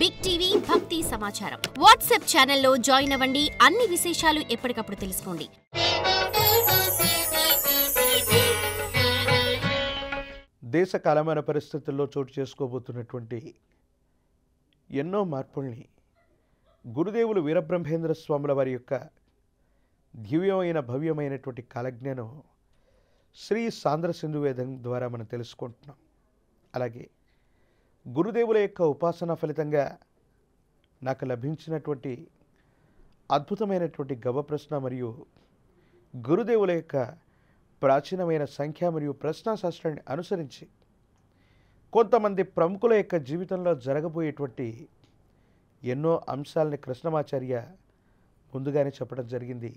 Big TV భక్తి సమాచారం WhatsApp ఛానల్లో జాయిన్ అవ్వండి. అన్ని విశేషాలు ఎప్పటికప్పుడు తెలుసుకోండి. దేశ కాలమాన పరిస్థితుల్లో చోటు చేసుకోబోతున్నటువంటి ఎన్నో మార్పుల్ని గురుదేవులు వీరబ్రహ్మేంద్ర స్వాముల వారి యొక్క దివ్యమైన భవ్యమైనటువంటి కాలజ్ఞానం శ్రీ సాంద్ర సింధు వేదం ద్వారా మనం తెలుసుకుంటున్నాం. అలాగే గురుదేవుల యొక్క ఉపాసన ఫలితంగా నాకు లభించినటువంటి అద్భుతమైనటువంటి గవ ప్రశ్న మరియు గురుదేవుల యొక్క ప్రాచీనమైన సంఖ్య మరియు ప్రశ్నాశాస్త్రాన్ని అనుసరించి కొంతమంది ప్రముఖుల యొక్క జీవితంలో జరగబోయేటువంటి ఎన్నో అంశాలని కృష్ణమాచార్య ముందుగానే చెప్పడం జరిగింది.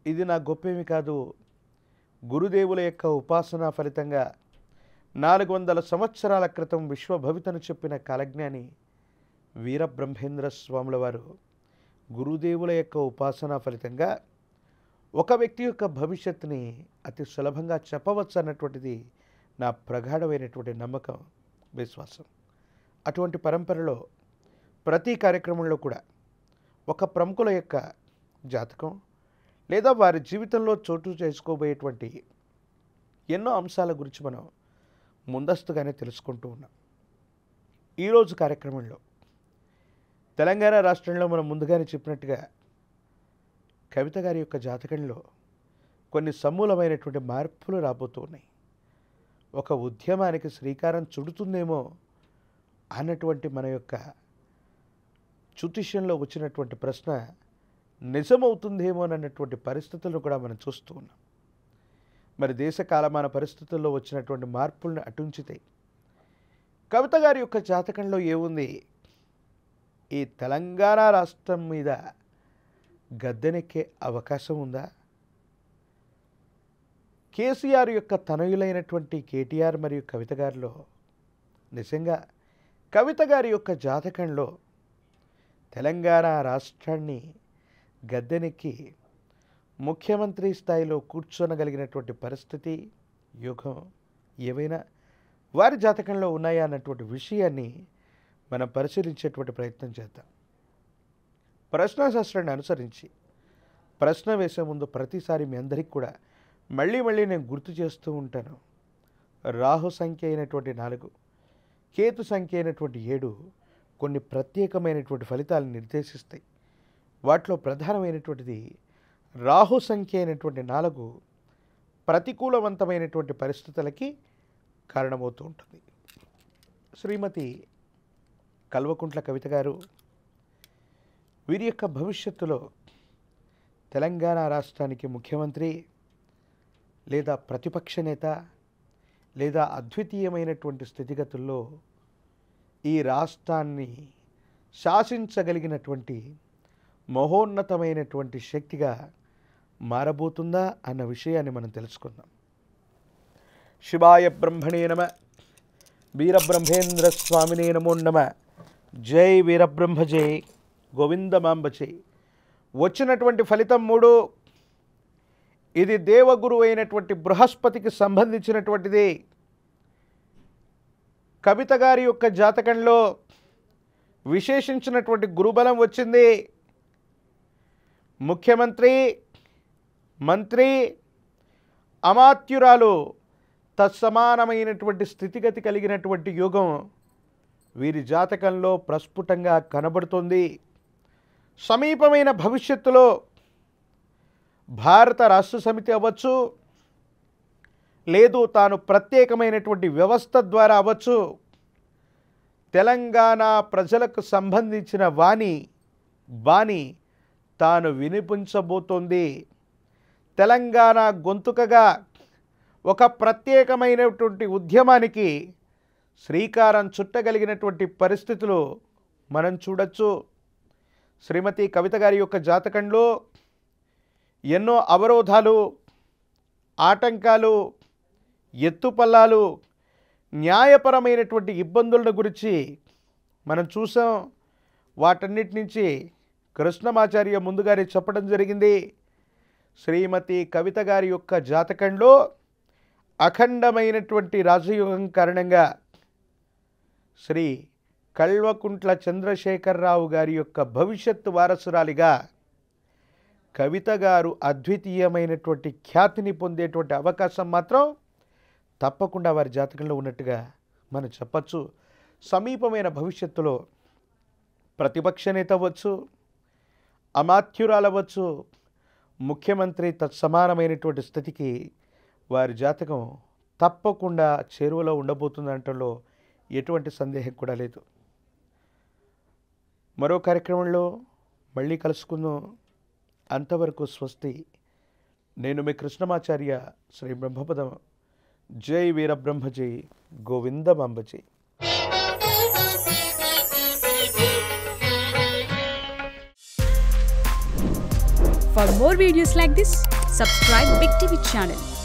ఇది నా గొప్పేమి కాదు, గురుదేవుల యొక్క ఉపాసన ఫలితంగా 400 సంవత్సరాల క్రితం విశ్వభవితను చెప్పిన కాలజ్ఞాని వీరబ్రహ్మేంద్ర స్వాముల వారు గురుదేవుల యొక్క ఉపాసన ఫలితంగా ఒక వ్యక్తి యొక్క భవిష్యత్తుని అతి సులభంగా చెప్పవచ్చు అన్నటువంటిది నా ప్రగాఢమైనటువంటి నమ్మకం, విశ్వాసం. అటువంటి పరంపరలో ప్రతి కార్యక్రమంలో కూడా ఒక ప్రముఖుల యొక్క జాతకం లేదా వారి జీవితంలో చోటు చేసుకోబోయేటువంటి ఎన్నో అంశాల గురించి మనం ముందస్తుగానే తెలుసుకుంటూ ఉన్నాం. ఈరోజు కార్యక్రమంలో తెలంగాణ రాష్ట్రంలో మనం ముందుగానే చెప్పినట్టుగా కవిత గారి యొక్క జాతకంలో కొన్ని సమూలమైనటువంటి మార్పులు రాబోతూ ఉన్నాయి. ఒక ఉద్యమానికి శ్రీకారం చుడుతుందేమో అన్నటువంటి మన యొక్క జ్యోతిష్యంలో వచ్చినటువంటి ప్రశ్న నిజమవుతుందేమో అన్నటువంటి పరిస్థితులను కూడా మనం చూస్తూ ఉన్నాం. మరి దేశ కాలమాన పరిస్థితుల్లో వచ్చినటువంటి మార్పులను అటుంచితే కవిత గారి యొక్క జాతకంలో ఏముంది? ఈ తెలంగాణ రాష్ట్రం మీద గద్దెనెక్కే అవకాశం ఉందా? కేసీఆర్ యొక్క తనయులైనటువంటి కేటీఆర్ మరియు కవిత గారిలో నిజంగా కవిత గారి యొక్క జాతకంలో తెలంగాణ రాష్ట్రాన్ని గద్దెనెక్కి ముఖ్యమంత్రి స్థాయిలో కూర్చోనగలిగినటువంటి పరిస్థితి, యుగం ఏవైనా వారి జాతకంలో ఉన్నాయా అన్నటువంటి విషయాన్ని మనం పరిశీలించేటువంటి ప్రయత్నం చేద్దాం. ప్రశ్నాశాస్త్రాన్ని అనుసరించి ప్రశ్న వేసే ముందు ప్రతిసారి మీ అందరికీ కూడా మళ్ళీ నేను గుర్తు చేస్తూ ఉంటాను. రాహు సంఖ్య అయినటువంటి 4, కేతు సంఖ్య అయినటువంటి 7 కొన్ని ప్రత్యేకమైనటువంటి ఫలితాలను నిర్దేశిస్తాయి. వాటిలో ప్రధానమైనటువంటిది రాహు సంఖ్య అయినటువంటి 4 ప్రతికూలవంతమైనటువంటి పరిస్థితులకి కారణమవుతూ ఉంటుంది. శ్రీమతి కల్వకుంట్ల కవిత గారు వీరి యొక్క భవిష్యత్తులో తెలంగాణ రాష్ట్రానికి ముఖ్యమంత్రి లేదా ప్రతిపక్ష నేత లేదా అద్వితీయమైనటువంటి స్థితిగతుల్లో ఈ రాష్ట్రాన్ని శాసించగలిగినటువంటి మహోన్నతమైనటువంటి శక్తిగా మారబోతుందా అన్న విషయాన్ని మనం తెలుసుకుందాం. శివాయ బ్రహ్మణే నమ, వీరబ్రహ్మేంద్ర స్వామినే నమో నమ. జై వీరబ్రహ్మ జై, గోవిందమాంబ జై. వచ్చినటువంటి ఫలితం 3. ఇది దేవగురు అయినటువంటి బృహస్పతికి సంబంధించినటువంటిది. కవిత గారి యొక్క జాతకంలో విశేషించినటువంటి గురుబలం వచ్చింది. ముఖ్యమంత్రి, మంత్రి, అమాత్యురాలు తత్సమానమైనటువంటి స్థితిగతి కలిగినటువంటి యోగం వీరి జాతకంలో ప్రస్ఫుటంగా కనబడుతుంది. సమీపమైన భవిష్యత్తులో భారత రాష్ట్ర సమితి అవ్వచ్చు, లేదు తాను ప్రత్యేకమైనటువంటి వ్యవస్థ ద్వారా అవ్వచ్చు, తెలంగాణ ప్రజలకు సంబంధించిన బాణి తాను వినిపించబోతోంది. తెలంగాణ గొంతుకగా ఒక ప్రత్యేకమైనటువంటి ఉద్యమానికి శ్రీకారం చుట్టగలిగినటువంటి పరిస్థితులు మనం చూడొచ్చు. శ్రీమతి కవిత గారి యొక్క జాతకంలో ఎన్నో అవరోధాలు, ఆటంకాలు, ఎత్తుపల్లాలు, న్యాయపరమైనటువంటి ఇబ్బందులను గురించి మనం చూసాం. వాటన్నిటి నుంచి కృష్ణమాచార్య ముందుగానే చెప్పడం జరిగింది. శ్రీమతి కవిత గారి యొక్క జాతకంలో అఖండమైనటువంటి రాజయోగం కారణంగా శ్రీ కల్వకుంట్ల చంద్రశేఖరరావు గారి యొక్క భవిష్యత్తు వారసురాలిగా కవిత గారు అద్వితీయమైనటువంటి ఖ్యాతిని పొందేటువంటి అవకాశం మాత్రం తప్పకుండా వారి జాతకంలో ఉన్నట్టుగా మనం చెప్పచ్చు. సమీపమైన భవిష్యత్తులో ప్రతిపక్ష నేత అవ్వచ్చు, అమాత్యురాలవచ్చు, ముఖ్యమంత్రి తత్సమానమైనటువంటి స్థితికి వారి జాతకం తప్పకుండా చేరువలో ఉండబోతుందంటలో ఎటువంటి సందేహం కూడా లేదు. మరో కార్యక్రమంలో మళ్ళీ కలుసుకుందాం. అంతవరకు స్వస్తి. నేను మీ కృష్ణమాచార్య. శ్రీ బ్రహ్మపదం. జై వీరబ్రహ్మ జై. గోవిందమాంబ జై. For more videos like this, subscribe Big TV channel.